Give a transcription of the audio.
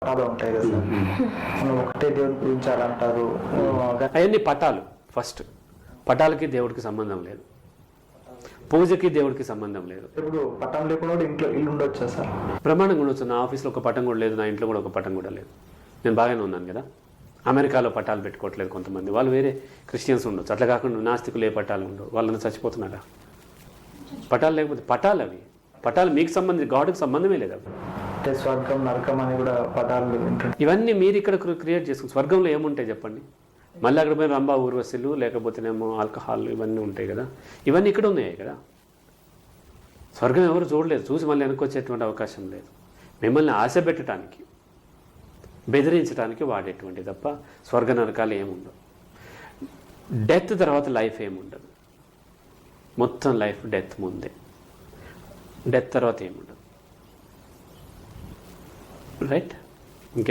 రకాలు ఉంటాయి కదా సార్, మనం ఒకటే దేవుని పూజించాలంటారు. అవన్నీ పటాలు. ఫస్ట్ పటాలకి దేవుడికి సంబంధం లేదు, పూజకి దేవుడికి సంబంధం లేదు. ఇప్పుడు పట్టం లేకుండా కూడా ఇంట్లో ఇల్లు ఉండొచ్చా సార్? ప్రమాణంగా ఉండొచ్చు. నా ఆఫీస్లో ఒక పటం కూడా లేదు, నా ఇంట్లో కూడా ఒక పటం కూడా లేదు. నేను బాగానే ఉన్నాను కదా. అమెరికాలో పటాలు పెట్టుకోవట్లేదు కొంతమంది, వాళ్ళు వేరే క్రిస్టియన్స్ ఉండొచ్చు. అట్లా కాకుండా నాస్తికులు ఏ పటాలు ఉండవు, వాళ్ళని చచ్చిపోతున్నారా? పటాలు లేకపోతే పటాలు అవి పటాలు మీకు సంబంధించి, గాడ్కి సంబంధమే లేదు అవి. అంటే స్వర్గం నరకం అని కూడా పటాలు వింటుంటారు. ఇవన్నీ మీరు ఇక్కడ క్రియేట్ చేసుకుని. స్వర్గంలో ఏముంటాయి చెప్పండి? మళ్ళీ అక్కడ పోయిన రంభా ఊర్వశులు, లేకపోతేనేమో ఆల్కహాల్, ఇవన్నీ ఉంటాయి కదా. ఇవన్నీ ఇక్కడ ఉన్నాయి కదా. స్వర్గం ఎవరు చూడలేదు, చూసి మళ్ళీ వెనకొచ్చేటువంటి అవకాశం లేదు. మిమ్మల్ని ఆశ పెట్టడానికి, బెదిరించడానికి వాడేటువంటి తప్ప స్వర్గ నరకాలు ఏముండవు. డెత్ తర్వాత లైఫ్ ఏముండదు. మొత్తం లైఫ్ డెత్ ముందే, డెత్ తర్వాత ఏముండదు. రైట్?